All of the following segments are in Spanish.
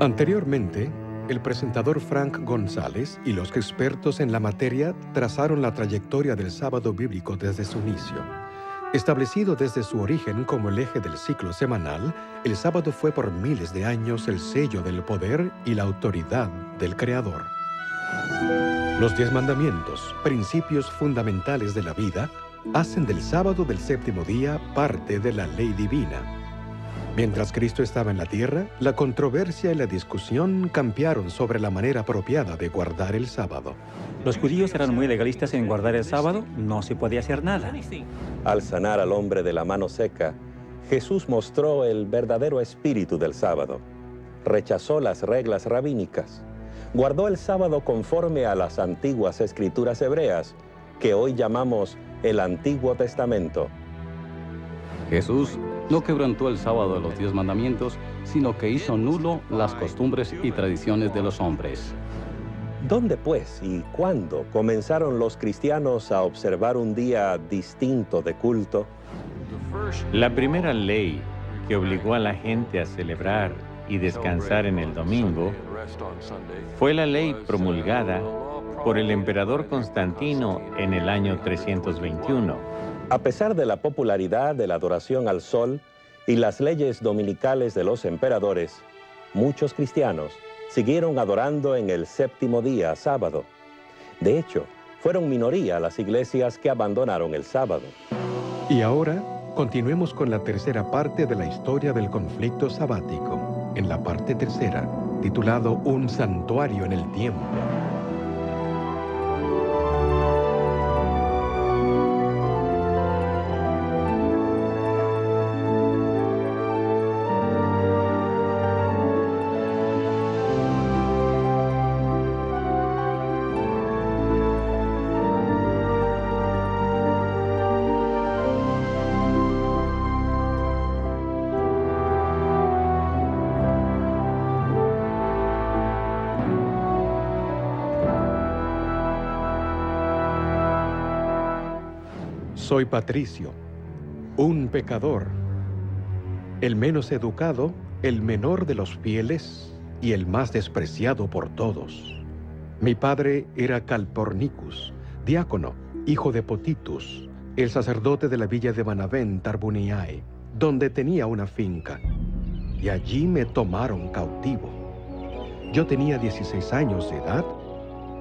Anteriormente, el presentador Frank González y los expertos en la materia trazaron la trayectoria del sábado bíblico desde su inicio. Establecido desde su origen como el eje del ciclo semanal, el sábado fue por miles de años el sello del poder y la autoridad del Creador. Los 10 mandamientos, principios fundamentales de la vida, hacen del sábado del séptimo día parte de la ley divina. Mientras Cristo estaba en la tierra, la controversia y la discusión campearon sobre la manera apropiada de guardar el sábado. Los judíos eran muy legalistas en guardar el sábado, no se podía hacer nada. Al sanar al hombre de la mano seca, Jesús mostró el verdadero espíritu del sábado. Rechazó las reglas rabínicas. Guardó el sábado conforme a las antiguas escrituras hebreas, que hoy llamamos el Antiguo Testamento. Jesús no quebrantó el sábado de los 10 mandamientos, sino que hizo nulo las costumbres y tradiciones de los hombres. ¿Dónde, pues, y cuándo comenzaron los cristianos a observar un día distinto de culto? La primera ley que obligó a la gente a celebrar y descansar en el domingo fue la ley promulgada por el emperador Constantino en el año 321. A pesar de la popularidad de la adoración al sol y las leyes dominicales de los emperadores, muchos cristianos siguieron adorando en el séptimo día, sábado. De hecho, fueron minoría las iglesias que abandonaron el sábado. Y ahora, continuemos con la tercera parte de la historia del conflicto sabático, en la parte tercera, titulado Un santuario en el tiempo. Soy Patricio, un pecador, el menos educado, el menor de los fieles y el más despreciado por todos. Mi padre era Calpornicus, diácono, hijo de Potitus, el sacerdote de la villa de Benavent, Tarbuniae, donde tenía una finca, y allí me tomaron cautivo. Yo tenía 16 años de edad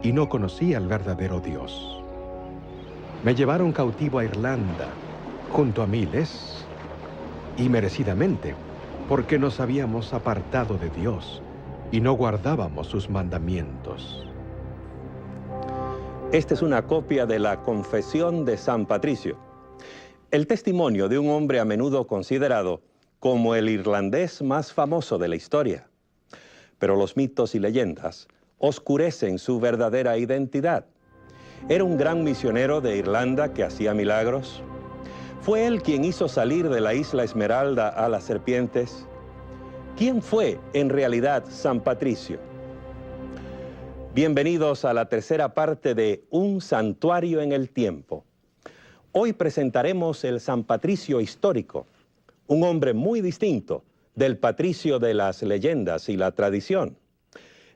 y no conocía al verdadero Dios. Me llevaron cautivo a Irlanda, junto a miles, y merecidamente, porque nos habíamos apartado de Dios y no guardábamos sus mandamientos. Esta es una copia de la Confesión de San Patricio, el testimonio de un hombre a menudo considerado como el irlandés más famoso de la historia. Pero los mitos y leyendas oscurecen su verdadera identidad. Era un gran misionero de Irlanda que hacía milagros. ¿Fue él quien hizo salir de la isla Esmeralda a las serpientes? ¿Quién fue en realidad San Patricio? Bienvenidos a la tercera parte de Un santuario en el tiempo. Hoy presentaremos el San Patricio histórico, un hombre muy distinto del Patricio de las leyendas y la tradición.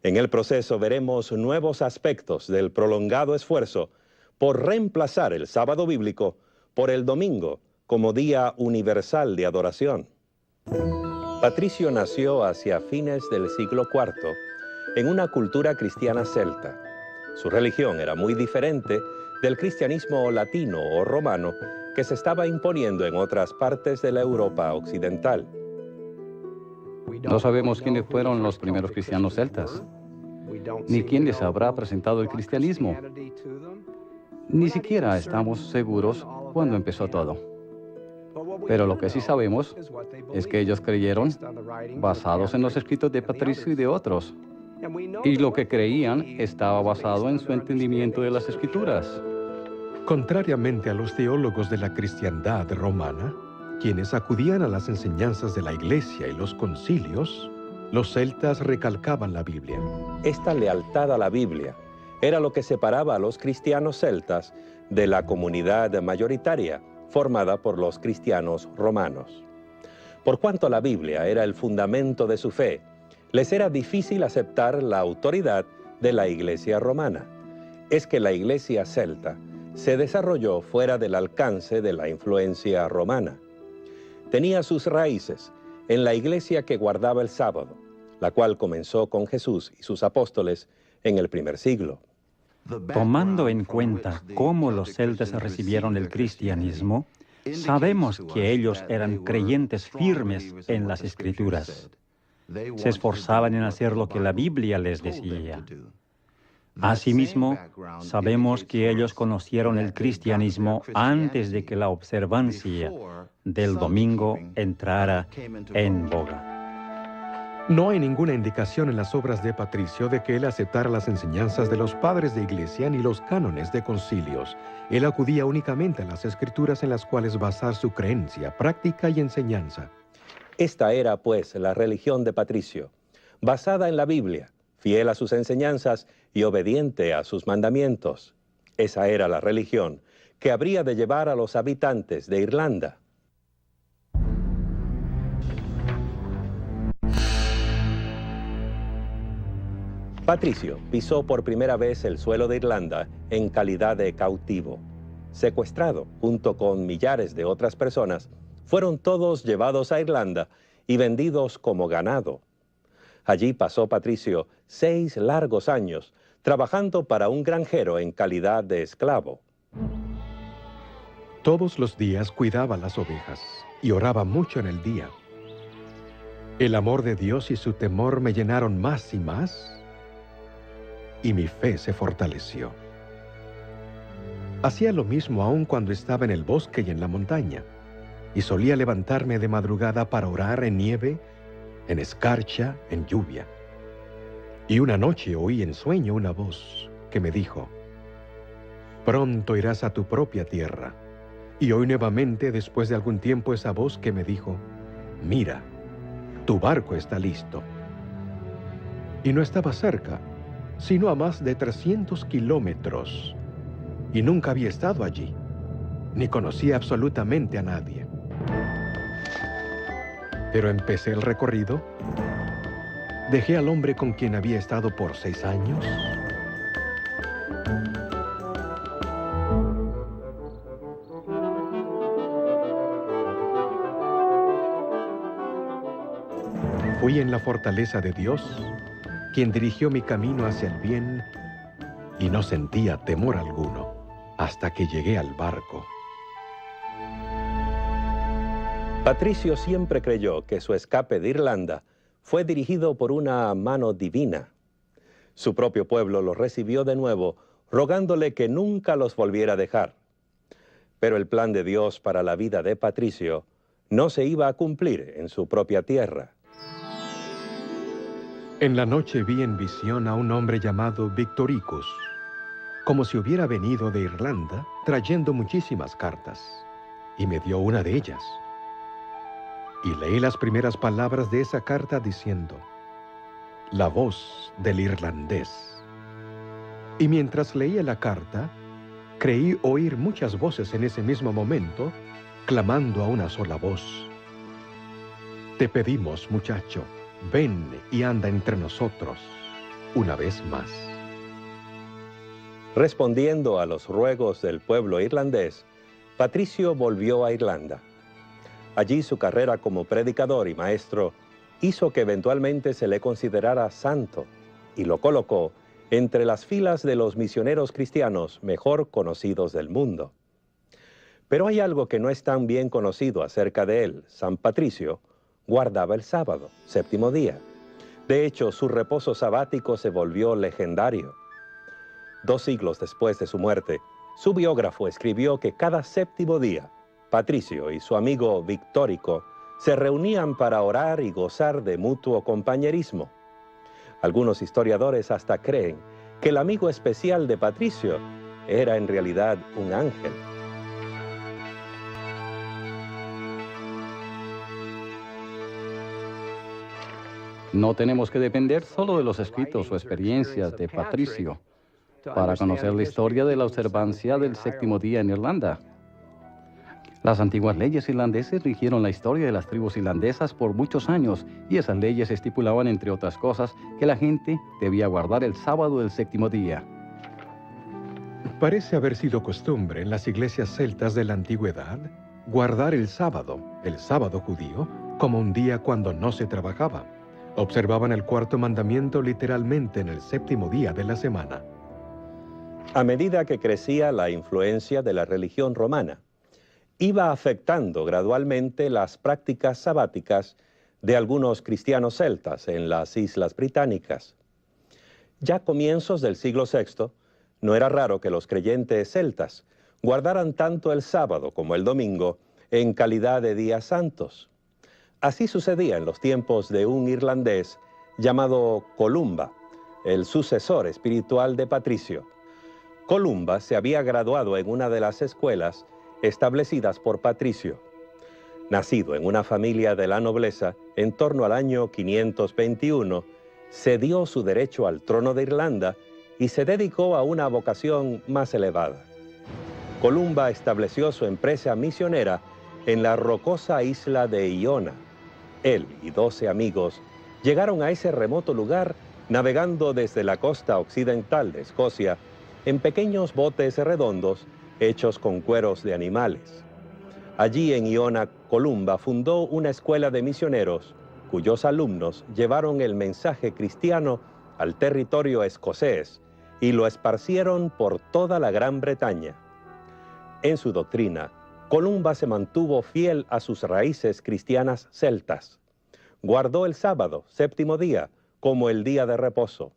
En el proceso veremos nuevos aspectos del prolongado esfuerzo por reemplazar el sábado bíblico por el domingo como día universal de adoración. Patricio nació hacia fines del siglo IV en una cultura cristiana celta. Su religión era muy diferente del cristianismo latino o romano que se estaba imponiendo en otras partes de la Europa occidental. No sabemos quiénes fueron los primeros cristianos celtas, ni quién les habrá presentado el cristianismo. Ni siquiera estamos seguros cuándo empezó todo. Pero lo que sí sabemos es que ellos creyeron basados en los escritos de Patricio y de otros. Y lo que creían estaba basado en su entendimiento de las escrituras. Contrariamente a los teólogos de la cristiandad romana, quienes acudían a las enseñanzas de la Iglesia y los concilios, los celtas recalcaban la Biblia. Esta lealtad a la Biblia era lo que separaba a los cristianos celtas de la comunidad mayoritaria formada por los cristianos romanos. Por cuanto la Biblia era el fundamento de su fe, les era difícil aceptar la autoridad de la Iglesia romana. Es que la Iglesia celta se desarrolló fuera del alcance de la influencia romana. Tenía sus raíces en la Iglesia que guardaba el sábado, la cual comenzó con Jesús y sus apóstoles en el primer siglo. Tomando en cuenta cómo los celtas recibieron el cristianismo, sabemos que ellos eran creyentes firmes en las Escrituras. Se esforzaban en hacer lo que la Biblia les decía. Asimismo, sabemos que ellos conocieron el cristianismo antes de que la observancia del domingo entrara en boga. No hay ninguna indicación en las obras de Patricio de que él aceptara las enseñanzas de los padres de iglesia ni los cánones de concilios. Él acudía únicamente a las escrituras en las cuales basar su creencia, práctica y enseñanza. Esta era, pues, la religión de Patricio, basada en la Biblia, fiel a sus enseñanzas y obediente a sus mandamientos. Esa era la religión que habría de llevar a los habitantes de Irlanda. Patricio pisó por primera vez el suelo de Irlanda en calidad de cautivo. Secuestrado junto con millares de otras personas, fueron todos llevados a Irlanda y vendidos como ganado. Allí pasó Patricio 6 largos años, trabajando para un granjero en calidad de esclavo. Todos los días cuidaba las ovejas y oraba mucho en el día. El amor de Dios y su temor me llenaron más y más, y mi fe se fortaleció. Hacía lo mismo aún cuando estaba en el bosque y en la montaña, y solía levantarme de madrugada para orar en nieve, en escarcha, en lluvia. Y una noche oí en sueño una voz que me dijo: pronto irás a tu propia tierra. Y oí nuevamente después de algún tiempo esa voz que me dijo: mira, tu barco está listo. Y no estaba cerca, sino a más de 300 kilómetros, y nunca había estado allí, ni conocía absolutamente a nadie. Pero empecé el recorrido, dejé al hombre con quien había estado por 6 años, fui en la fortaleza de Dios, quien dirigió mi camino hacia el bien, y no sentía temor alguno hasta que llegué al barco. Patricio siempre creyó que su escape de Irlanda fue dirigido por una mano divina. Su propio pueblo lo recibió de nuevo, rogándole que nunca los volviera a dejar. Pero el plan de Dios para la vida de Patricio no se iba a cumplir en su propia tierra. En la noche vi en visión a un hombre llamado Victoricus, como si hubiera venido de Irlanda trayendo muchísimas cartas, y me dio una de ellas. Y leí las primeras palabras de esa carta diciendo: la voz del irlandés. Y mientras leía la carta, creí oír muchas voces en ese mismo momento, clamando a una sola voz: te pedimos, muchacho, ven y anda entre nosotros una vez más. Respondiendo a los ruegos del pueblo irlandés, Patricio volvió a Irlanda. Allí su carrera como predicador y maestro hizo que eventualmente se le considerara santo y lo colocó entre las filas de los misioneros cristianos mejor conocidos del mundo. Pero hay algo que no es tan bien conocido acerca de él. San Patricio guardaba el sábado, séptimo día. De hecho, su reposo sabático se volvió legendario. 2 siglos después de su muerte, su biógrafo escribió que cada séptimo día, Patricio y su amigo Victorico se reunían para orar y gozar de mutuo compañerismo. Algunos historiadores hasta creen que el amigo especial de Patricio era en realidad un ángel. No tenemos que depender solo de los escritos o experiencias de Patricio para conocer la historia de la observancia del séptimo día en Irlanda. Las antiguas leyes irlandesas rigieron la historia de las tribus irlandesas por muchos años, y esas leyes estipulaban, entre otras cosas, que la gente debía guardar el sábado del séptimo día. Parece haber sido costumbre en las iglesias celtas de la antigüedad guardar el sábado judío, como un día cuando no se trabajaba. Observaban el cuarto mandamiento literalmente en el séptimo día de la semana. A medida que crecía la influencia de la religión romana, iba afectando gradualmente las prácticas sabáticas de algunos cristianos celtas en las Islas Británicas. Ya a comienzos del siglo VI, no era raro que los creyentes celtas guardaran tanto el sábado como el domingo en calidad de días santos. Así sucedía en los tiempos de un irlandés llamado Columba, el sucesor espiritual de Patricio. Columba se había graduado en una de las escuelas establecidas por Patricio. Nacido en una familia de la nobleza en torno al año 521, cedió su derecho al trono de Irlanda y se dedicó a una vocación más elevada. Columba estableció su empresa misionera en la rocosa isla de Iona. Él y 12 amigos llegaron a ese remoto lugar navegando desde la costa occidental de Escocia en pequeños botes redondos hechos con cueros de animales. Allí en Iona, Columba fundó una escuela de misioneros cuyos alumnos llevaron el mensaje cristiano al territorio escocés y lo esparcieron por toda la Gran Bretaña. En su doctrina, Columba se mantuvo fiel a sus raíces cristianas celtas. Guardó el sábado, séptimo día, como el día de reposo.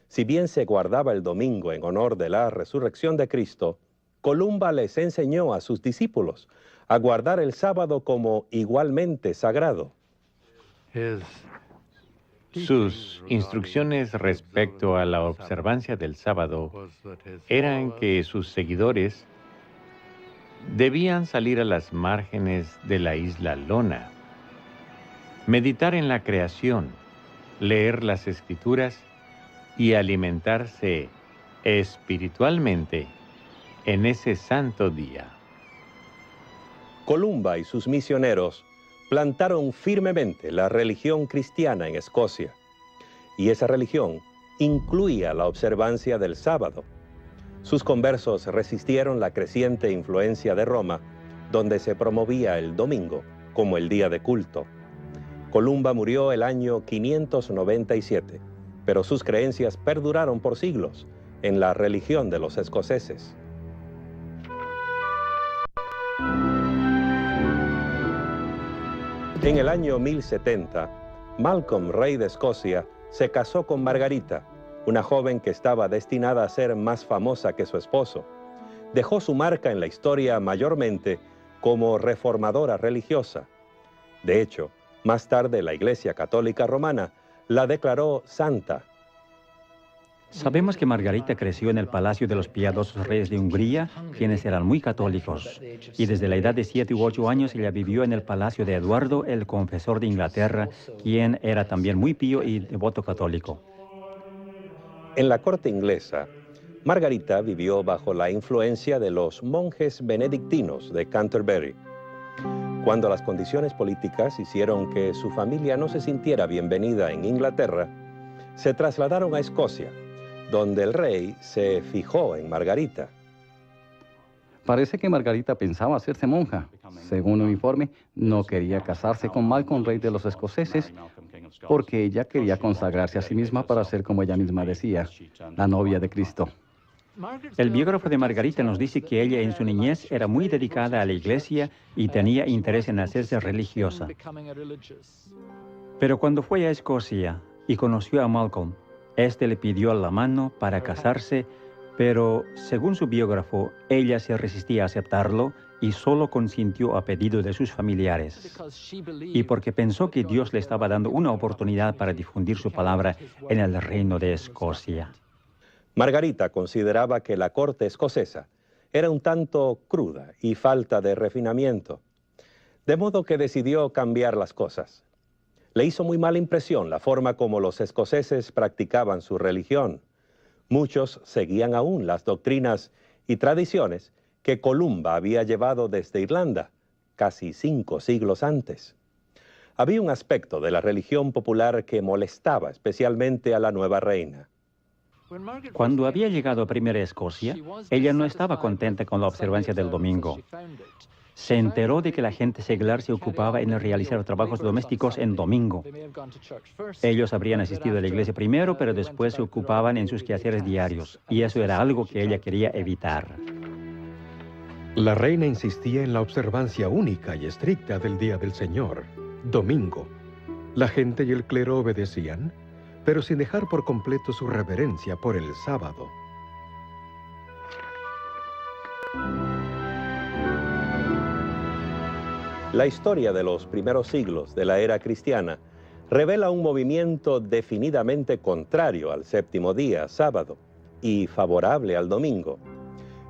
Si bien se guardaba el domingo en honor de la resurrección de Cristo, Columba les enseñó a sus discípulos a guardar el sábado como igualmente sagrado. Sus instrucciones respecto a la observancia del sábado eran que sus seguidores debían salir a las márgenes de la isla Lona, meditar en la creación, leer las Escrituras y alimentarse espiritualmente en ese santo día. Columba y sus misioneros plantaron firmemente la religión cristiana en Escocia, y esa religión incluía la observancia del sábado. Sus conversos resistieron la creciente influencia de Roma, donde se promovía el domingo como el día de culto. Columba murió el año 597, pero sus creencias perduraron por siglos en la religión de los escoceses. En el año 1070, Malcolm, rey de Escocia, se casó con Margarita, una joven que estaba destinada a ser más famosa que su esposo. Dejó su marca en la historia mayormente como reformadora religiosa. De hecho, más tarde la Iglesia Católica Romana la declaró santa. Sabemos que Margarita creció en el palacio de los piadosos reyes de Hungría, quienes eran muy católicos, y desde la edad de 7 u 8 años ella vivió en el palacio de Eduardo, el confesor de Inglaterra, quien era también muy pío y devoto católico. En la corte inglesa, Margarita vivió bajo la influencia de los monjes benedictinos de Canterbury. Cuando las condiciones políticas hicieron que su familia no se sintiera bienvenida en Inglaterra, se trasladaron a Escocia, donde el rey se fijó en Margarita. Parece que Margarita pensaba hacerse monja. Según un informe, no quería casarse con Malcolm, rey de los escoceses, porque ella quería consagrarse a sí misma para ser, como ella misma decía, la novia de Cristo. El biógrafo de Margarita nos dice que ella en su niñez era muy dedicada a la iglesia y tenía interés en hacerse religiosa. Pero cuando fue a Escocia y conoció a Malcolm, este le pidió la mano para casarse, pero según su biógrafo, ella se resistía a aceptarlo y solo consintió a pedido de sus familiares. Y porque pensó que Dios le estaba dando una oportunidad para difundir su palabra en el reino de Escocia. Margarita consideraba que la corte escocesa era un tanto cruda y falta de refinamiento, de modo que decidió cambiar las cosas. Le hizo muy mala impresión la forma como los escoceses practicaban su religión. Muchos seguían aún las doctrinas y tradiciones que Columba había llevado desde Irlanda, casi 5 siglos antes. Había un aspecto de la religión popular que molestaba especialmente a la nueva reina. Cuando había llegado a Primera Escocia, ella no estaba contenta con la observancia del domingo. Se enteró de que la gente seglar se ocupaba en realizar trabajos domésticos en domingo. Ellos habrían asistido a la iglesia primero, pero después se ocupaban en sus quehaceres diarios, y eso era algo que ella quería evitar. La reina insistía en la observancia única y estricta del día del Señor, domingo. La gente y el clero obedecían, pero sin dejar por completo su reverencia por el sábado. La historia de los primeros siglos de la era cristiana revela un movimiento definidamente contrario al séptimo día, sábado, y favorable al domingo.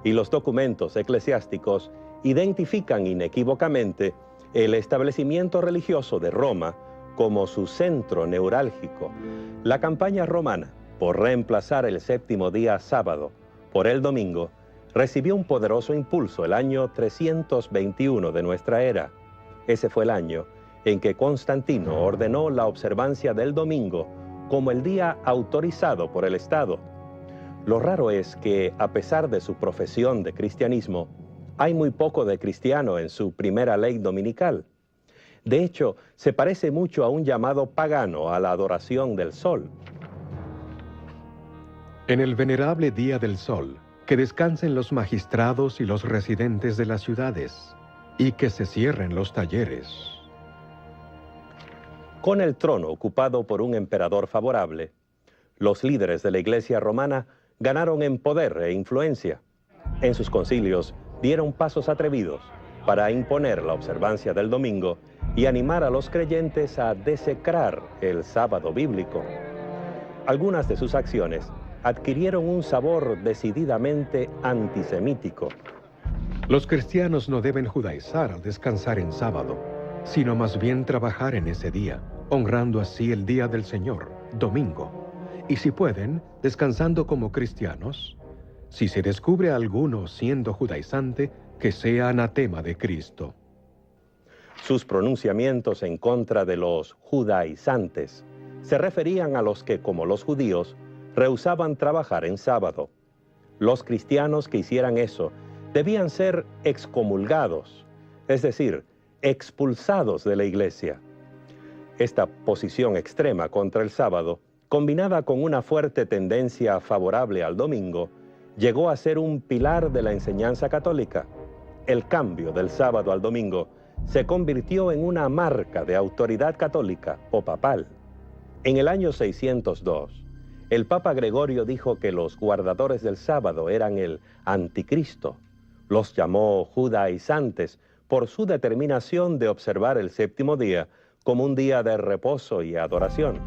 Y los documentos eclesiásticos identifican inequívocamente el establecimiento religioso de Roma como su centro neurálgico. La campaña romana por reemplazar el séptimo día sábado por el domingo recibió un poderoso impulso el año 321 de nuestra era. Ese fue el año en que Constantino ordenó la observancia del domingo como el día autorizado por el Estado. Lo raro es que, a pesar de su profesión de cristianismo, hay muy poco de cristiano en su primera ley dominical. De hecho, se parece mucho a un llamado pagano a la adoración del sol. En el venerable día del sol, que descansen los magistrados y los residentes de las ciudades, y que se cierren los talleres. Con el trono ocupado por un emperador favorable, los líderes de la Iglesia romana ganaron en poder e influencia. En sus concilios dieron pasos atrevidos para imponer la observancia del domingo y animar a los creyentes a desecrar el sábado bíblico. Algunas de sus acciones adquirieron un sabor decididamente antisemítico. Los cristianos no deben judaizar al descansar en sábado, sino más bien trabajar en ese día, honrando así el día del Señor, domingo. Y si pueden, descansando como cristianos. Si se descubre a alguno siendo judaizante, que sea anatema de Cristo. Sus pronunciamientos en contra de los judaizantes se referían a los que, como los judíos, rehusaban trabajar en sábado. Los cristianos que hicieran eso debían ser excomulgados, es decir, expulsados de la iglesia. Esta posición extrema contra el sábado, combinada con una fuerte tendencia favorable al domingo, llegó a ser un pilar de la enseñanza católica. El cambio del sábado al domingo se convirtió en una marca de autoridad católica o papal. En el año 602, el Papa Gregorio dijo que los guardadores del sábado eran el anticristo. Los llamó judaizantes por su determinación de observar el séptimo día como un día de reposo y adoración.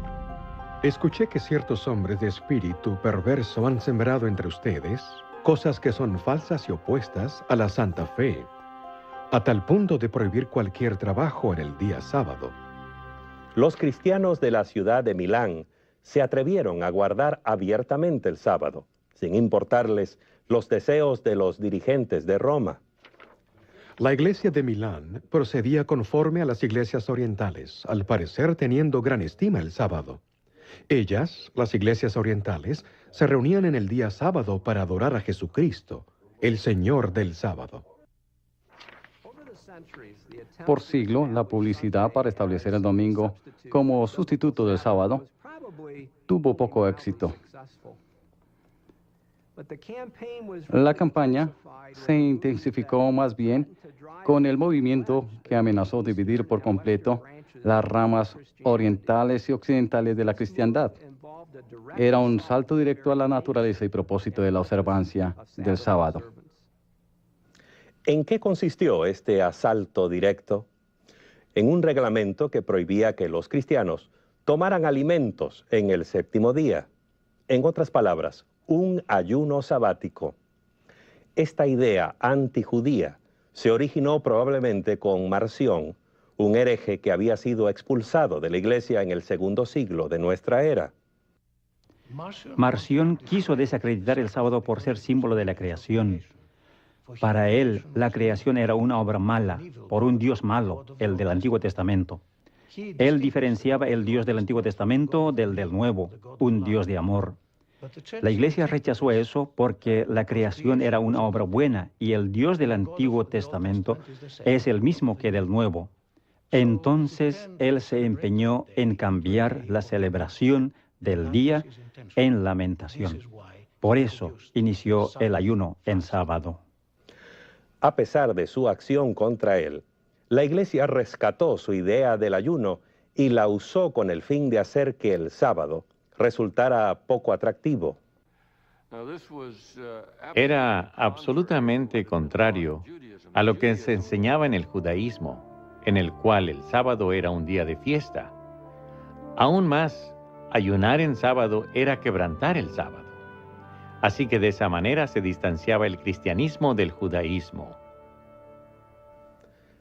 Escuché que ciertos hombres de espíritu perverso han sembrado entre ustedes cosas que son falsas y opuestas a la santa fe, a tal punto de prohibir cualquier trabajo en el día sábado. Los cristianos de la ciudad de Milán se atrevieron a guardar abiertamente el sábado, sin importarles los deseos de los dirigentes de Roma. La iglesia de Milán procedía conforme a las iglesias orientales, al parecer teniendo gran estima el sábado. Ellas, las iglesias orientales, se reunían en el día sábado para adorar a Jesucristo, el Señor del sábado. Por siglo, la publicidad para establecer el domingo como sustituto del sábado tuvo poco éxito. La campaña se intensificó más bien con el movimiento que amenazó dividir por completo las ramas orientales y occidentales de la cristiandad. Era un salto directo a la naturaleza y propósito de la observancia del sábado. ¿En qué consistió este asalto directo? En un reglamento que prohibía que los cristianos tomaran alimentos en el séptimo día. En otras palabras, un ayuno sabático. Esta idea antijudía se originó probablemente con Marción, un hereje que había sido expulsado de la iglesia en el segundo siglo de nuestra era. Marción quiso desacreditar el sábado por ser símbolo de la creación. Para él, la creación era una obra mala, por un Dios malo, el del Antiguo Testamento. Él diferenciaba el Dios del Antiguo Testamento del Nuevo, un Dios de amor. La Iglesia rechazó eso porque la creación era una obra buena y el Dios del Antiguo Testamento es el mismo que del Nuevo. Entonces, él se empeñó en cambiar la celebración del día en lamentación. Por eso inició el ayuno en sábado. A pesar de su acción contra él, la Iglesia rescató su idea del ayuno y la usó con el fin de hacer que el sábado resultara poco atractivo. Era absolutamente contrario a lo que se enseñaba en el judaísmo, en el cual el sábado era un día de fiesta. Aún más, ayunar en sábado era quebrantar el sábado. Así que de esa manera se distanciaba el cristianismo del judaísmo.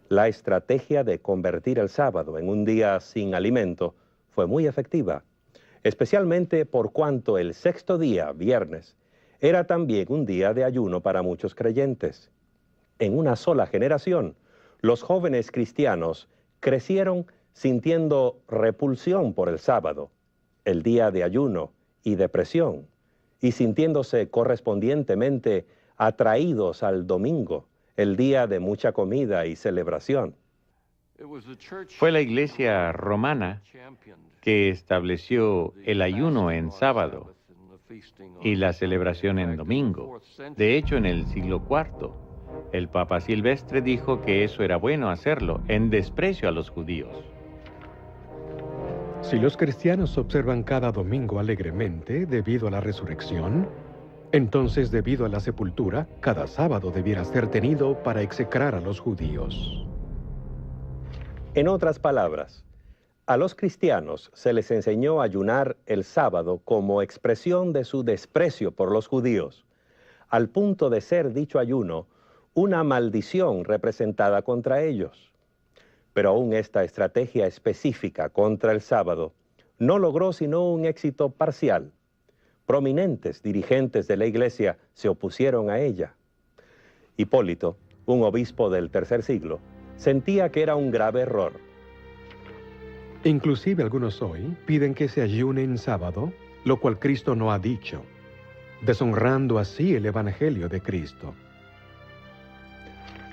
La estrategia de convertir el sábado en un día sin alimento fue muy efectiva, especialmente por cuanto el sexto día, viernes, era también un día de ayuno para muchos creyentes. En una sola generación, los jóvenes cristianos crecieron sintiendo repulsión por el sábado, el día de ayuno y depresión, y sintiéndose correspondientemente atraídos al domingo, el día de mucha comida y celebración. Fue la Iglesia romana que estableció el ayuno en sábado y la celebración en domingo. De hecho, en el siglo IV, el Papa Silvestre dijo que eso era bueno hacerlo, en desprecio a los judíos. Si los cristianos observan cada domingo alegremente debido a la resurrección, entonces debido a la sepultura, cada sábado debiera ser tenido para execrar a los judíos. En otras palabras, a los cristianos se les enseñó a ayunar el sábado como expresión de su desprecio por los judíos, al punto de ser dicho ayuno una maldición representada contra ellos. Pero aún esta estrategia específica contra el sábado no logró sino un éxito parcial. Prominentes dirigentes de la Iglesia se opusieron a ella. Hipólito, un obispo del tercer siglo, sentía que era un grave error. Inclusive algunos hoy piden que se ayune en sábado, lo cual Cristo no ha dicho, deshonrando así el Evangelio de Cristo.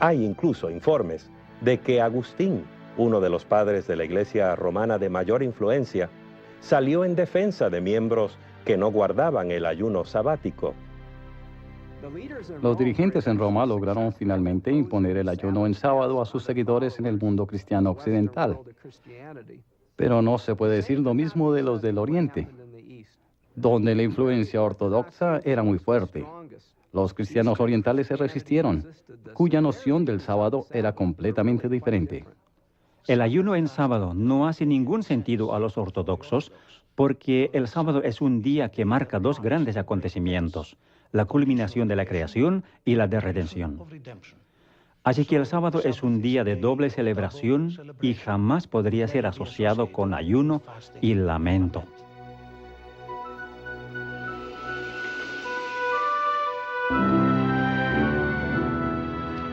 Hay incluso informes de que Agustín, uno de los padres de la Iglesia romana de mayor influencia, salió en defensa de miembros que no guardaban el ayuno sabático. Los dirigentes en Roma lograron finalmente imponer el ayuno en sábado a sus seguidores en el mundo cristiano occidental. Pero no se puede decir lo mismo de los del Oriente, donde la influencia ortodoxa era muy fuerte. Los cristianos orientales se resistieron, cuya noción del sábado era completamente diferente. El ayuno en sábado no hace ningún sentido a los ortodoxos porque el sábado es un día que marca dos grandes acontecimientos, la culminación de la creación y la de redención. Así que el sábado es un día de doble celebración y jamás podría ser asociado con ayuno y lamento.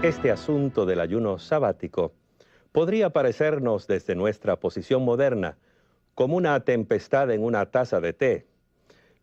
Este asunto del ayuno sabático podría parecernos desde nuestra posición moderna como una tempestad en una taza de té,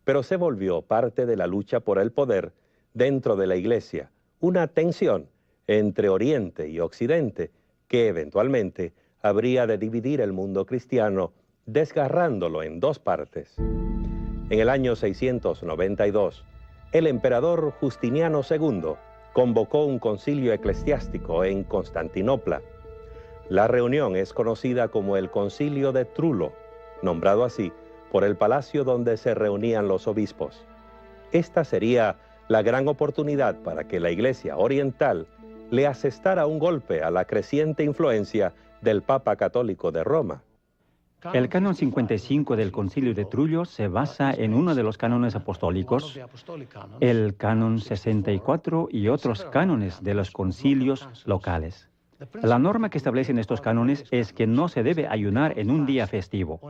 pero se volvió parte de la lucha por el poder dentro de la Iglesia, una tensión entre Oriente y Occidente que eventualmente habría de dividir el mundo cristiano, desgarrándolo en dos partes. En el año 692, el emperador Justiniano II convocó un concilio eclesiástico en Constantinopla. La reunión es conocida como el Concilio de Trullo, nombrado así por el palacio donde se reunían los obispos. Esta sería la gran oportunidad para que la Iglesia oriental le asestara un golpe a la creciente influencia del Papa Católico de Roma. El canon 55 del Concilio de Trullo se basa en uno de los cánones apostólicos, el canon 64 y otros cánones de los concilios locales. La norma que establecen estos cánones es que no se debe ayunar en un día festivo.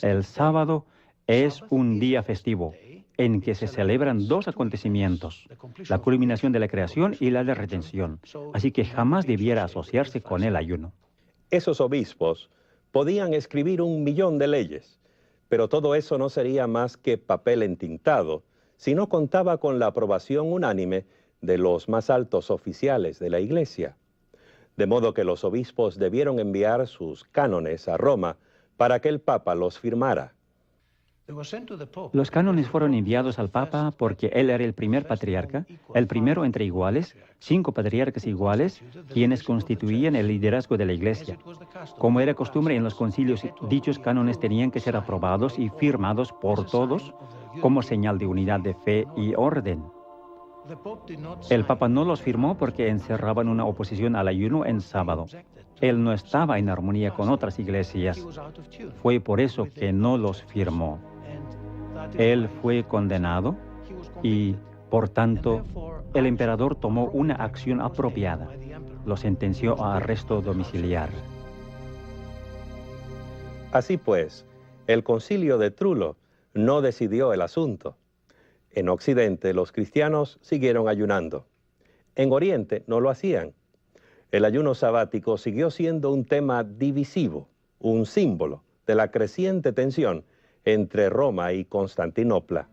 El sábado es un día festivo. en que se celebran dos acontecimientos, la culminación de la creación y la de redención, así que jamás debiera asociarse con el ayuno. Esos obispos podían escribir 1.000.000 de leyes, pero todo eso no sería más que papel entintado si no contaba con la aprobación unánime de los más altos oficiales de la Iglesia. De modo que los obispos debieron enviar sus cánones a Roma para que el Papa los firmara. Los cánones fueron enviados al Papa porque él era el primer patriarca, el primero entre iguales, 5 patriarcas iguales, quienes constituían el liderazgo de la Iglesia. Como era costumbre en los concilios, dichos cánones tenían que ser aprobados y firmados por todos como señal de unidad de fe y orden. El Papa no los firmó porque encerraban una oposición al ayuno en sábado. Él no estaba en armonía con otras iglesias. Fue por eso que no los firmó. Él fue condenado y, por tanto, el emperador tomó una acción apropiada. Lo sentenció a arresto domiciliar. Así pues, el concilio de Trullo no decidió el asunto. En Occidente, los cristianos siguieron ayunando. En Oriente no lo hacían. El ayuno sabático siguió siendo un tema divisivo, un símbolo de la creciente tensión entre Roma y Constantinopla.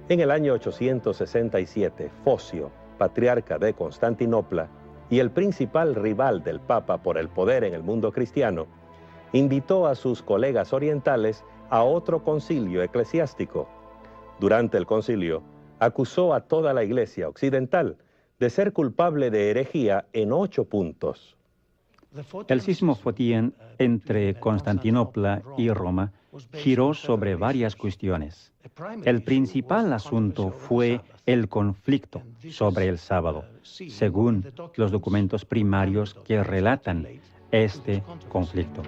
En el año 867, Focio, patriarca de Constantinopla y el principal rival del Papa por el poder en el mundo cristiano, invitó a sus colegas orientales a otro concilio eclesiástico. Durante el concilio, acusó a toda la Iglesia occidental de ser culpable de herejía en 8 puntos. El cisma fotien entre Constantinopla y Roma giró sobre varias cuestiones. El principal asunto fue el conflicto sobre el sábado, según los documentos primarios que relatan este conflicto.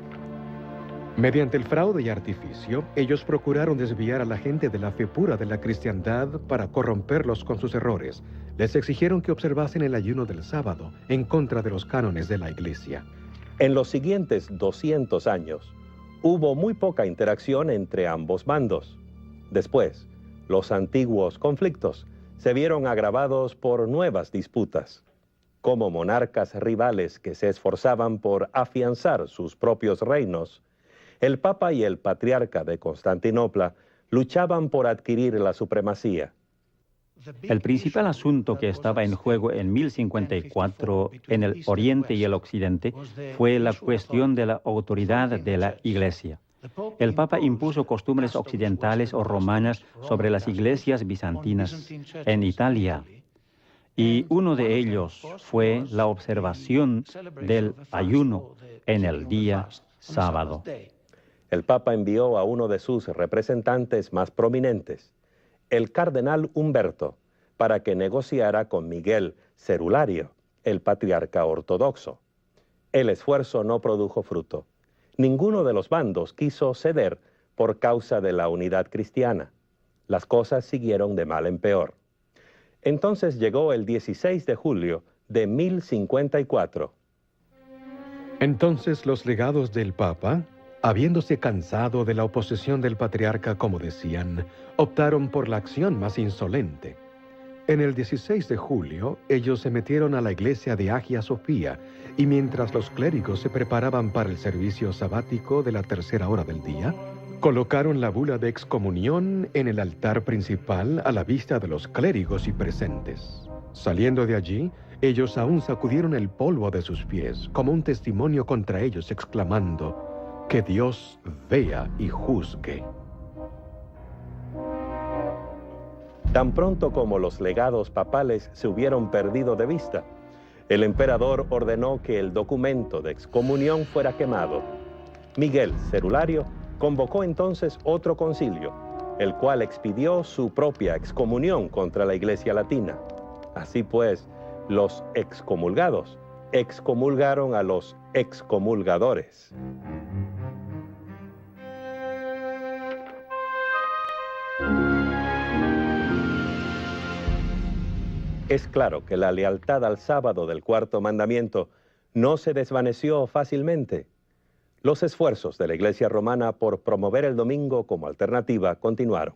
Mediante el fraude y artificio, ellos procuraron desviar a la gente de la fe pura de la cristiandad para corromperlos con sus errores. Les exigieron que observasen el ayuno del sábado en contra de los cánones de la Iglesia. En los siguientes 200 años, hubo muy poca interacción entre ambos bandos. Después, los antiguos conflictos se vieron agravados por nuevas disputas. Como monarcas rivales que se esforzaban por afianzar sus propios reinos, el Papa y el Patriarca de Constantinopla luchaban por adquirir la supremacía. El principal asunto que estaba en juego en 1054 en el Oriente y el Occidente fue la cuestión de la autoridad de la Iglesia. El Papa impuso costumbres occidentales o romanas sobre las iglesias bizantinas en Italia. Y uno de ellos fue la observación del ayuno en el día sábado. El Papa envió a uno de sus representantes más prominentes, el cardenal Humberto, para que negociara con Miguel Cerulario, el patriarca ortodoxo. El esfuerzo no produjo fruto. Ninguno de los bandos quiso ceder por causa de la unidad cristiana. Las cosas siguieron de mal en peor. Entonces llegó el 16 de julio de 1054. Entonces los legados del Papa, habiéndose cansado de la oposición del patriarca, como decían, optaron por la acción más insolente. En el 16 de julio, ellos se metieron a la iglesia de Hagia Sofía, y mientras los clérigos se preparaban para el servicio sabático de la 3ª hora del día, colocaron la bula de excomunión en el altar principal a la vista de los clérigos y presentes. Saliendo de allí, ellos aún sacudieron el polvo de sus pies, como un testimonio contra ellos, exclamando: que Dios vea y juzgue. Tan pronto como los legados papales se hubieron perdido de vista, el emperador ordenó que el documento de excomunión fuera quemado. Miguel Cerulario convocó entonces otro concilio, el cual expidió su propia excomunión contra la Iglesia Latina. Así pues, los excomulgados excomulgaron a los excomulgadores. Es claro que la lealtad al sábado del 4º mandamiento no se desvaneció fácilmente. Los esfuerzos de la Iglesia romana por promover el domingo como alternativa continuaron.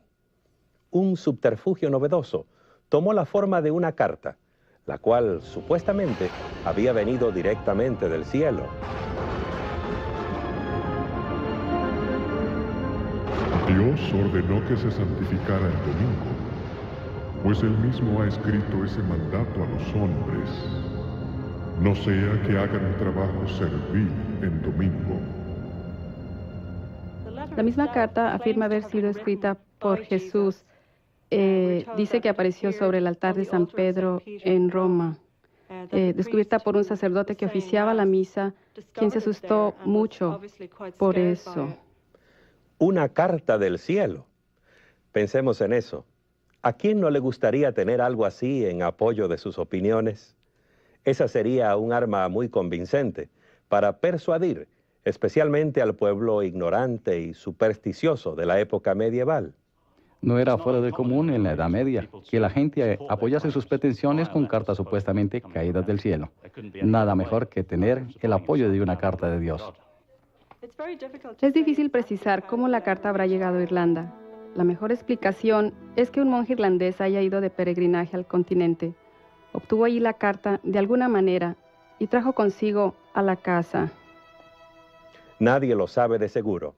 un subterfugio novedoso. Tomó la forma de una carta, la cual supuestamente había venido directamente del cielo. Dios ordenó que se santificara el domingo, pues Él mismo ha escrito ese mandato a los hombres. No sea que hagan trabajo servil en domingo. La misma carta afirma haber sido escrita por Jesús. Dice que apareció sobre el altar de San Pedro en Roma, descubierta por un sacerdote que oficiaba la misa, quien se asustó mucho por eso. Una carta del cielo. Pensemos en eso. ¿A quién no le gustaría tener algo así en apoyo de sus opiniones? Esa sería un arma muy convincente para persuadir, especialmente al pueblo ignorante y supersticioso de la época medieval. No era fuera de común en la Edad Media que la gente apoyase sus pretensiones con cartas supuestamente caídas del cielo. Nada mejor que tener el apoyo de una carta de Dios. Es difícil precisar cómo la carta habrá llegado a Irlanda. La mejor explicación es que un monje irlandés haya ido de peregrinaje al continente. Obtuvo allí la carta de alguna manera y trajo consigo a la casa. Nadie lo sabe de seguro,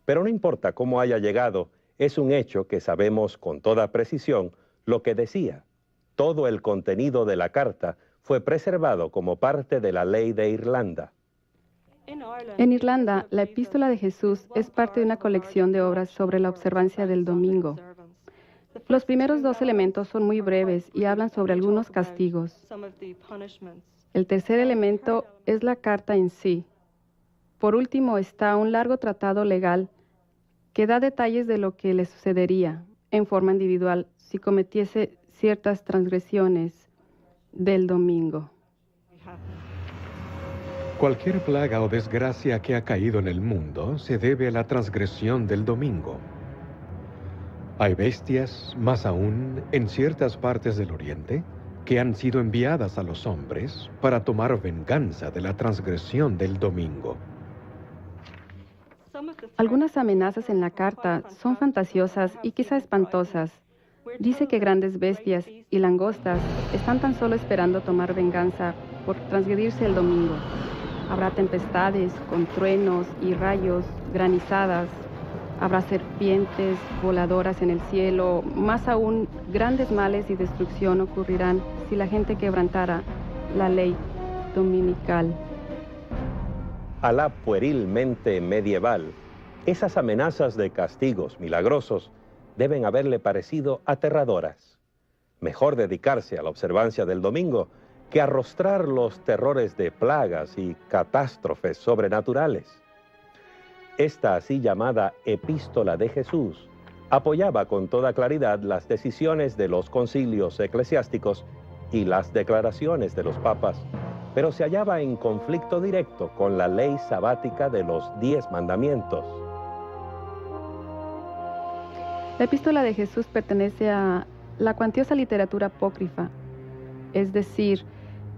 pero no importa cómo haya llegado, es un hecho que sabemos con toda precisión lo que decía. Todo el contenido de la carta fue preservado como parte de la ley de Irlanda. En Irlanda, la Epístola de Jesús es parte de una colección de obras sobre la observancia del domingo. Los primeros dos elementos son muy breves y hablan sobre algunos castigos. El tercer elemento es la carta en sí. Por último está un largo tratado legal que da detalles de lo que le sucedería en forma individual si cometiese ciertas transgresiones del domingo. Cualquier plaga o desgracia que ha caído en el mundo se debe a la transgresión del domingo. Hay bestias, más aún, en ciertas partes del Oriente, que han sido enviadas a los hombres para tomar venganza de la transgresión del domingo. Algunas amenazas en la carta son fantasiosas y quizá espantosas. Dice que grandes bestias y langostas están tan solo esperando tomar venganza por transgredirse el domingo. Habrá tempestades con truenos y rayos, granizadas. Habrá serpientes voladoras en el cielo. Más aún, grandes males y destrucción ocurrirán si la gente quebrantara la ley dominical. A la pueril mente medieval, esas amenazas de castigos milagrosos deben haberle parecido aterradoras. Mejor dedicarse a la observancia del domingo que arrostrar los terrores de plagas y catástrofes sobrenaturales. Esta así llamada Epístola de Jesús apoyaba con toda claridad las decisiones de los concilios eclesiásticos y las declaraciones de los papas, pero se hallaba en conflicto directo con la ley sabática de los 10 mandamientos. La Epístola de Jesús pertenece a la cuantiosa literatura apócrifa, es decir,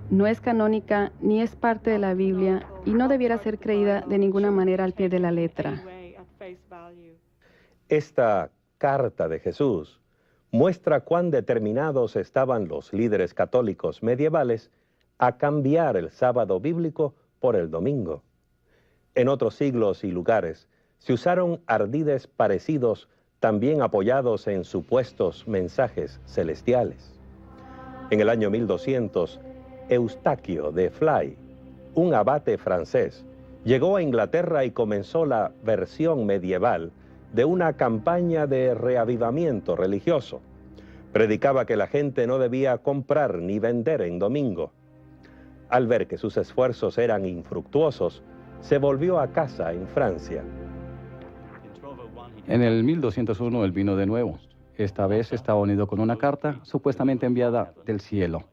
no es canónica ni es parte de la Biblia y no debiera ser creída de ninguna manera al pie de la letra. Esta carta de Jesús muestra cuán determinados estaban los líderes católicos medievales a cambiar el sábado bíblico por el domingo. En otros siglos y lugares se usaron ardides parecidos, también apoyados en supuestos mensajes celestiales. En el año 1200, Eustaquio de Fly, un abate francés, llegó a Inglaterra y comenzó la versión medieval de una campaña de reavivamiento religioso. Predicaba que la gente no debía comprar ni vender en domingo. Al ver que sus esfuerzos eran infructuosos, se volvió a casa en Francia. En el 1201 él vino de nuevo. Esta vez estaba unido con una carta supuestamente enviada del cielo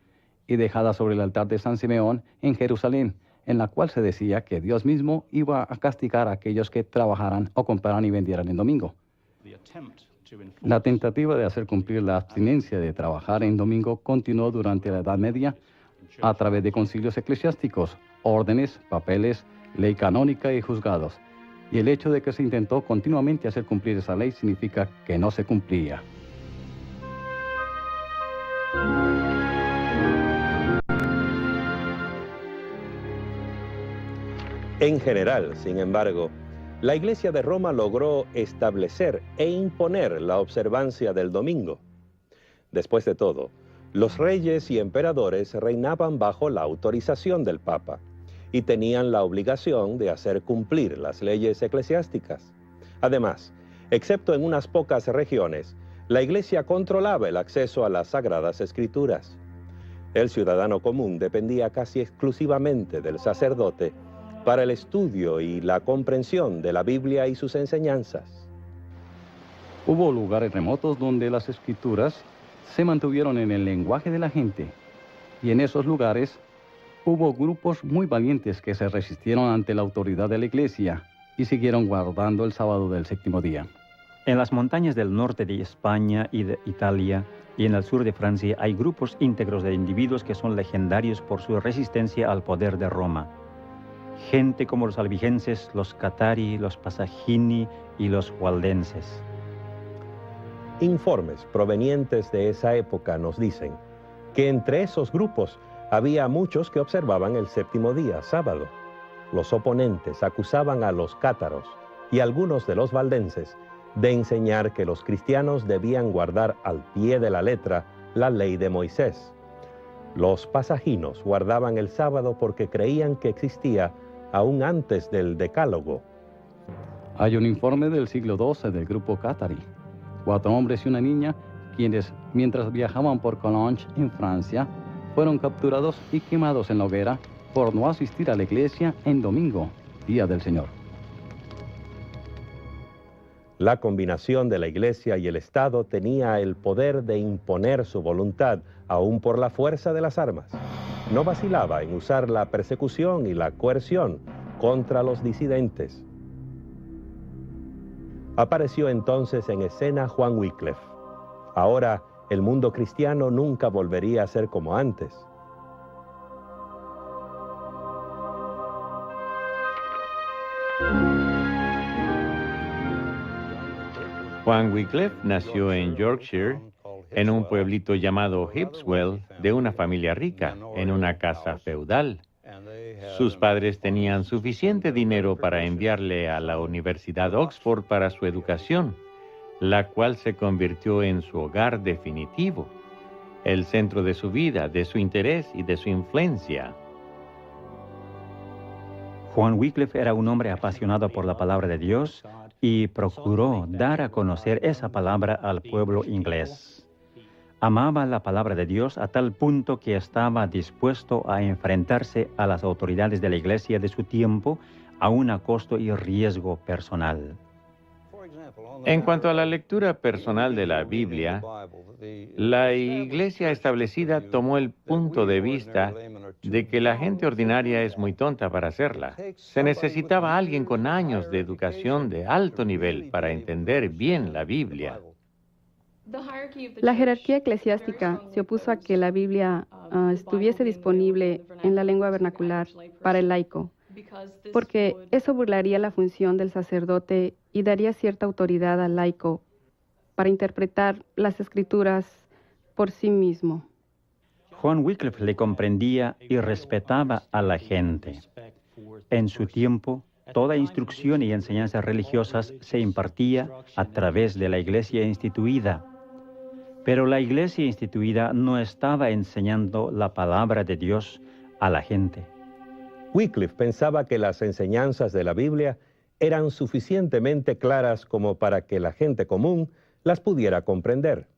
y dejada sobre el altar de San Simeón en Jerusalén, en la cual se decía que Dios mismo iba a castigar a aquellos que trabajaran o compraran y vendieran en domingo. La tentativa de hacer cumplir la abstinencia de trabajar en domingo continuó durante la Edad Media a través de concilios eclesiásticos, órdenes, papeles, ley canónica y juzgados. Y el hecho de que se intentó continuamente hacer cumplir esa ley significa que no se cumplía. En general, sin embargo, la Iglesia de Roma logró establecer e imponer la observancia del domingo. Después de todo, los reyes y emperadores reinaban bajo la autorización del Papa y tenían la obligación de hacer cumplir las leyes eclesiásticas. Además, excepto en unas pocas regiones, la Iglesia controlaba el acceso a las Sagradas Escrituras. El ciudadano común dependía casi exclusivamente del sacerdote para el estudio y la comprensión de la Biblia y sus enseñanzas. Hubo lugares remotos donde las Escrituras se mantuvieron en el lenguaje de la gente, y en esos lugares hubo grupos muy valientes que se resistieron ante la autoridad de la Iglesia y siguieron guardando el sábado del séptimo día. En las montañas del norte de España y de Italia y en el sur de Francia hay grupos íntegros de individuos que son legendarios por su resistencia al poder de Roma. Gente como los albigenses, los catari, los pasagini y los waldenses. Informes provenientes de esa época nos dicen que entre esos grupos había muchos que observaban el séptimo día, sábado. Los oponentes acusaban a los cátaros y algunos de los valdenses de enseñar que los cristianos debían guardar al pie de la letra la ley de Moisés. Los pasaginos guardaban el sábado porque creían que existía aún antes del Decálogo. Hay un informe del siglo XII del grupo Catari. 4 hombres y una niña, quienes, mientras viajaban por Collonges, en Francia, fueron capturados y quemados en la hoguera por no asistir a la iglesia en domingo, día del Señor. La combinación de la Iglesia y el Estado tenía el poder de imponer su voluntad, aún por la fuerza de las armas. No vacilaba en usar la persecución y la coerción contra los disidentes. Apareció entonces en escena Juan Wycliffe. Ahora, el mundo cristiano nunca volvería a ser como antes. Juan Wycliffe nació en Yorkshire, en un pueblito llamado Hipswell, de una familia rica, en una casa feudal. Sus padres tenían suficiente dinero para enviarle a la Universidad Oxford para su educación, la cual se convirtió en su hogar definitivo, el centro de su vida, de su interés y de su influencia. Juan Wycliffe era un hombre apasionado por la palabra de Dios y procuró dar a conocer esa palabra al pueblo inglés. Amaba la palabra de Dios a tal punto que estaba dispuesto a enfrentarse a las autoridades de la iglesia de su tiempo, aun a costo y riesgo personal. En cuanto a la lectura personal de la Biblia, la iglesia establecida tomó el punto de vista de que la gente ordinaria es muy tonta para hacerla. Se necesitaba alguien con años de educación de alto nivel para entender bien la Biblia. La jerarquía eclesiástica se opuso a que la Biblia estuviese disponible en la lengua vernacular para el laico, porque eso burlaría la función del sacerdote y daría cierta autoridad al laico para interpretar las escrituras por sí mismo. Juan Wycliffe le comprendía y respetaba a la gente. En su tiempo, toda instrucción y enseñanzas religiosas se impartía a través de la iglesia instituida. Pero la iglesia instituida no estaba enseñando la palabra de Dios a la gente. Wycliffe pensaba que las enseñanzas de la Biblia eran suficientemente claras como para que la gente común las pudiera comprender.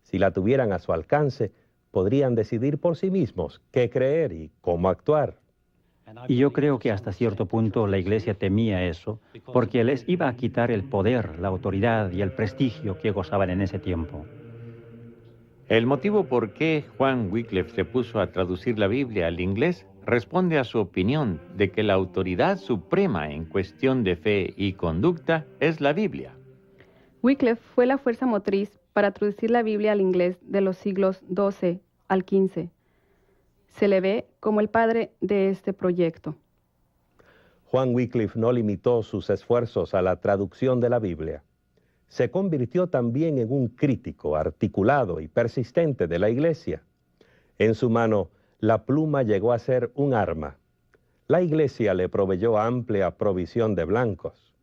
Si la tuvieran a su alcance, podrían decidir por sí mismos qué creer y cómo actuar. Y yo creo que hasta cierto punto la iglesia temía eso, porque les iba a quitar el poder, la autoridad y el prestigio que gozaban en ese tiempo. El motivo por qué Juan Wycliffe se puso a traducir la Biblia al inglés responde a su opinión de que la autoridad suprema en cuestión de fe y conducta es la Biblia. Wycliffe fue la fuerza motriz para traducir la Biblia al inglés de los siglos XII al XV. Se le ve como el padre de este proyecto. Juan Wycliffe no limitó sus esfuerzos a la traducción de la Biblia. Se convirtió también en un crítico articulado y persistente de la Iglesia. En su mano, la pluma llegó a ser un arma. la Iglesia le proveyó amplia provisión de blancos,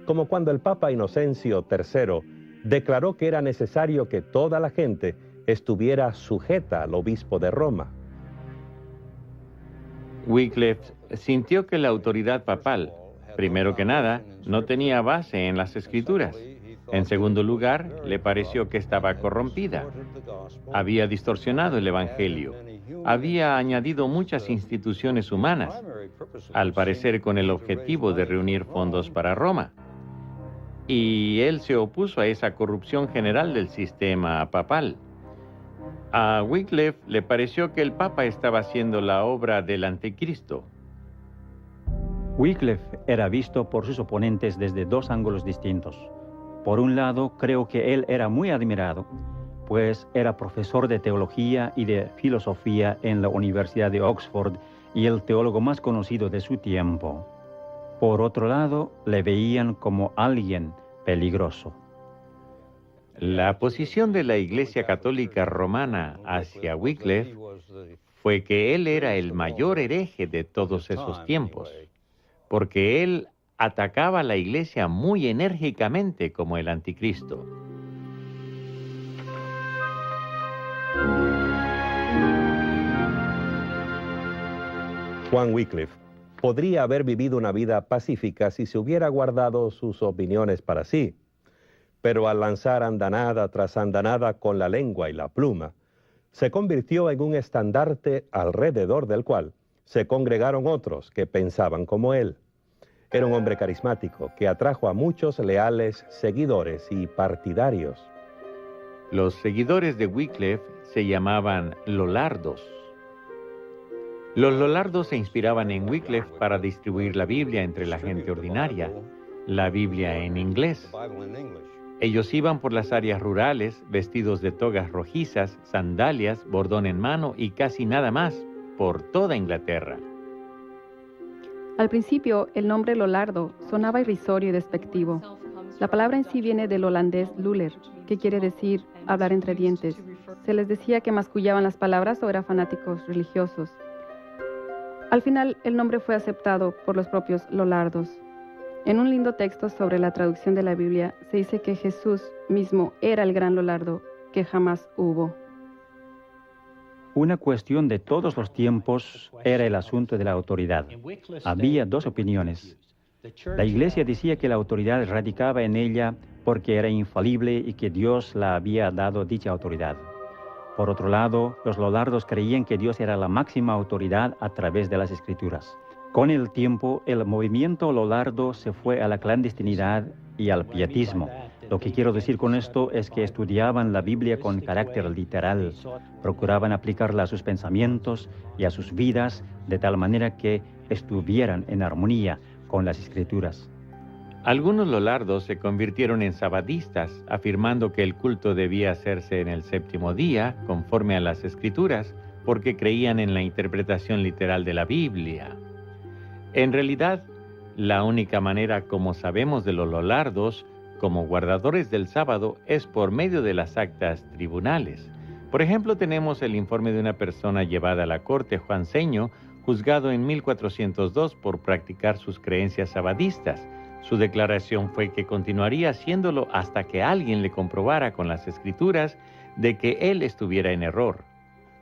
como cuando el Papa Inocencio III declaró que era necesario que toda la gente estuviera sujeta al obispo de Roma. Wycliffe sintió que la autoridad papal, primero que nada, no tenía base en las Escrituras. En segundo lugar, le pareció que estaba corrompida. Había distorsionado el Evangelio. Había añadido muchas instituciones humanas, al parecer con el objetivo de reunir fondos para Roma. Y él se opuso a esa corrupción general del sistema papal. A Wycliffe le pareció que el Papa estaba haciendo la obra del Anticristo. Wycliffe era visto por sus oponentes desde dos ángulos distintos. Por un lado, creo que él era muy admirado, pues era profesor de teología y de filosofía en la Universidad de Oxford y el teólogo más conocido de su tiempo. Por otro lado, le veían como alguien peligroso. La posición de la Iglesia Católica Romana hacia Wycliffe fue que él era el mayor hereje de todos esos tiempos, porque él atacaba a la Iglesia muy enérgicamente como el Anticristo. Juan Wycliffe podría haber vivido una vida pacífica si se hubiera guardado sus opiniones para sí, pero al lanzar andanada tras andanada con la lengua y la pluma, se convirtió en un estandarte alrededor del cual se congregaron otros que pensaban como él. Era un hombre carismático que atrajo a muchos leales seguidores y partidarios. Los seguidores de Wycliffe se llamaban Lollardos. Los Lollardos se inspiraban en Wycliffe para distribuir la Biblia entre la gente ordinaria, la Biblia en inglés. Ellos iban por las áreas rurales, vestidos de togas rojizas, sandalias, bordón en mano y casi nada más, por toda Inglaterra. Al principio, el nombre Lollardo sonaba irrisorio y despectivo. La palabra en sí viene del holandés luller, que quiere decir hablar entre dientes. Se les decía que mascullaban las palabras o eran fanáticos religiosos. Al final, el nombre fue aceptado por los propios Lollardos. En un lindo texto sobre la traducción de la Biblia, se dice que Jesús mismo era el gran Lollardo que jamás hubo. Una cuestión de todos los tiempos era el asunto de la autoridad. Había dos opiniones. La Iglesia decía que la autoridad radicaba en ella porque era infalible y que Dios la había dado dicha autoridad. Por otro lado, los Lollardos creían que Dios era la máxima autoridad a través de las Escrituras. Con el tiempo, el movimiento Lollardo se fue a la clandestinidad y al pietismo. Lo que quiero decir con esto es que estudiaban la Biblia con carácter literal, procuraban aplicarla a sus pensamientos y a sus vidas de tal manera que estuvieran en armonía con las Escrituras. Algunos Lollardos se convirtieron en sabadistas, afirmando que el culto debía hacerse en el séptimo día, conforme a las Escrituras, porque creían en la interpretación literal de la Biblia. En realidad, la única manera como sabemos de los Lollardos como guardadores del sábado es por medio de las actas tribunales. Por ejemplo, tenemos el informe de una persona llevada a la corte, Juan Seño, juzgado en 1402 por practicar sus creencias sabadistas. Su declaración fue que continuaría haciéndolo hasta que alguien le comprobara con las Escrituras de que él estuviera en error.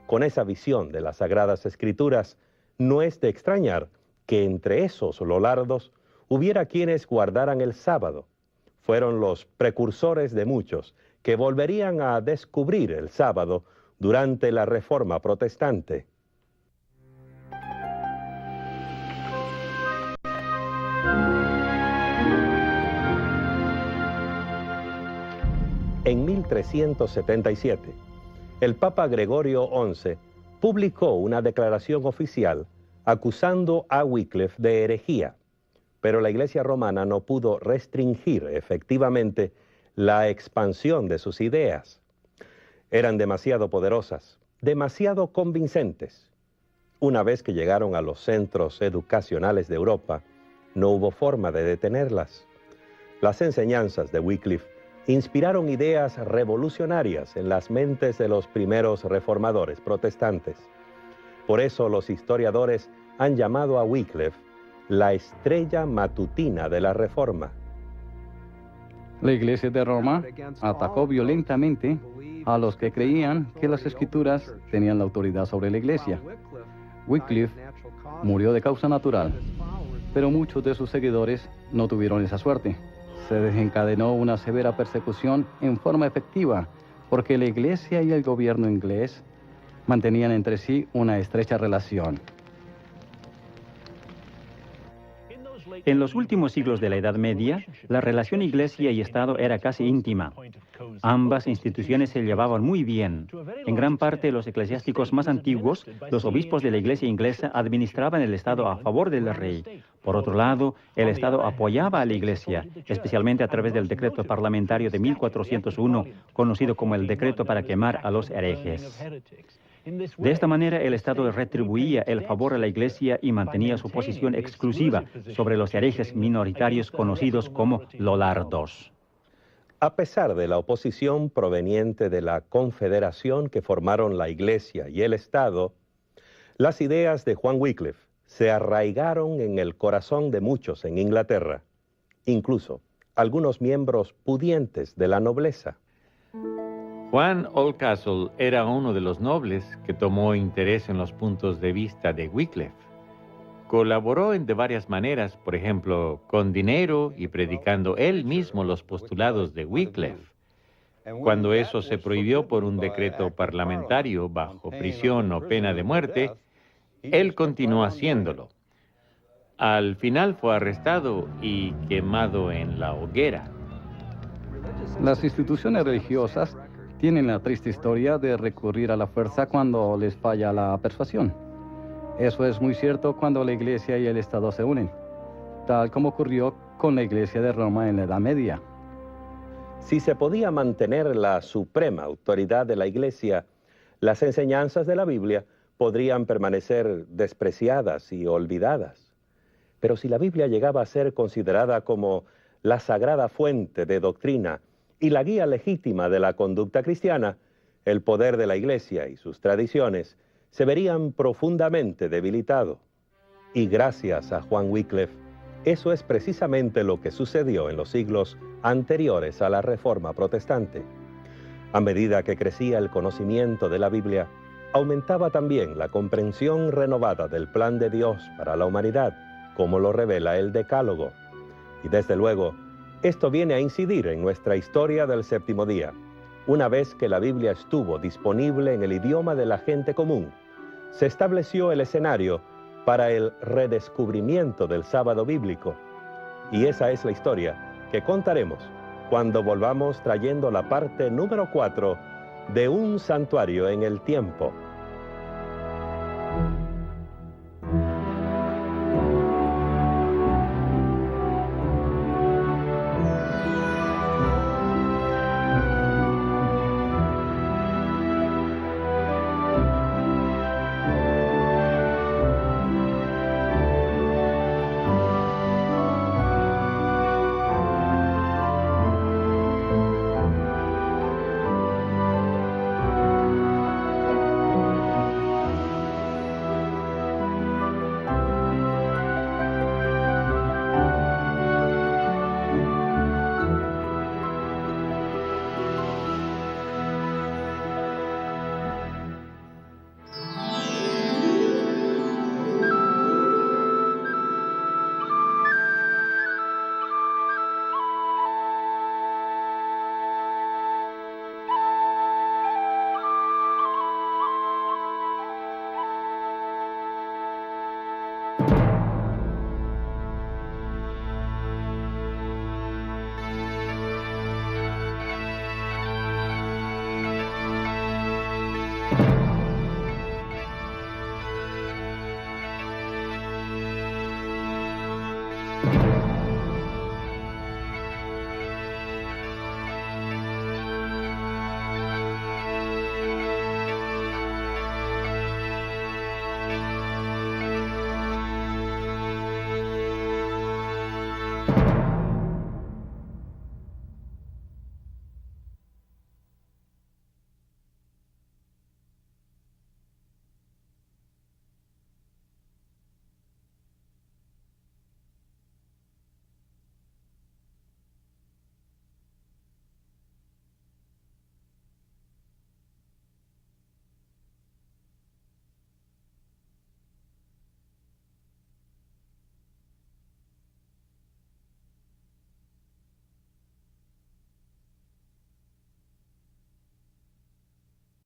Con esa visión de las Sagradas Escrituras, no es de extrañar que entre esos Lollardos hubiera quienes guardaran el sábado. Fueron los precursores de muchos que volverían a descubrir el sábado durante la Reforma Protestante. En 1377, el Papa Gregorio XI publicó una declaración oficial acusando a Wycliffe de herejía, pero la Iglesia romana no pudo restringir efectivamente la expansión de sus ideas. Eran demasiado poderosas, demasiado convincentes. Una vez que llegaron a los centros educacionales de Europa, no hubo forma de detenerlas. Las enseñanzas de Wycliffe inspiraron ideas revolucionarias en las mentes de los primeros reformadores protestantes. Por eso los historiadores han llamado a Wycliffe la estrella matutina de la Reforma. La Iglesia de Roma atacó violentamente a los que creían que las Escrituras tenían la autoridad sobre la Iglesia. Wycliffe murió de causa natural, pero muchos de sus seguidores no tuvieron esa suerte. Se desencadenó una severa persecución en forma efectiva, porque la Iglesia y el gobierno inglés mantenían entre sí una estrecha relación. En los últimos siglos de la Edad Media, la relación Iglesia y Estado era casi íntima. Ambas instituciones se llevaban muy bien. En gran parte, los eclesiásticos más antiguos, los obispos de la Iglesia inglesa, administraban el Estado a favor del rey. Por otro lado, el Estado apoyaba a la Iglesia, especialmente a través del decreto parlamentario de 1401, conocido como el decreto para quemar a los herejes. De esta manera, el Estado retribuía el favor a la Iglesia y mantenía su posición exclusiva sobre los herejes minoritarios conocidos como lollardos. A pesar de la oposición proveniente de la confederación que formaron la Iglesia y el Estado, las ideas de Juan Wycliffe se arraigaron en el corazón de muchos en Inglaterra, incluso algunos miembros pudientes de la nobleza. Juan Oldcastle era uno de los nobles que tomó interés en los puntos de vista de Wycliffe. Colaboró de varias maneras, por ejemplo, con dinero y predicando él mismo los postulados de Wycliffe. Cuando eso se prohibió por un decreto parlamentario bajo prisión o pena de muerte, él continuó haciéndolo. Al final fue arrestado y quemado en la hoguera. Las instituciones religiosas tienen la triste historia de recurrir a la fuerza cuando les falla la persuasión. Eso es muy cierto cuando la Iglesia y el Estado se unen, tal como ocurrió con la Iglesia de Roma en la Edad Media. Si se podía mantener la suprema autoridad de la Iglesia, las enseñanzas de la Biblia podrían permanecer despreciadas y olvidadas. Pero si la Biblia llegaba a ser considerada como la sagrada fuente de doctrina y la guía legítima de la conducta cristiana, el poder de la Iglesia y sus tradiciones se verían profundamente debilitados. Y gracias a Juan Wycliffe, eso es precisamente lo que sucedió en los siglos anteriores a la Reforma Protestante. A medida que crecía el conocimiento de la Biblia, aumentaba también la comprensión renovada del plan de Dios para la humanidad, como lo revela el Decálogo. Y desde luego, esto viene a incidir en nuestra historia del séptimo día. Una vez que la Biblia estuvo disponible en el idioma de la gente común, se estableció el escenario para el redescubrimiento del sábado bíblico. Y esa es la historia que contaremos cuando volvamos trayendo la parte número 4 de Un santuario en el tiempo.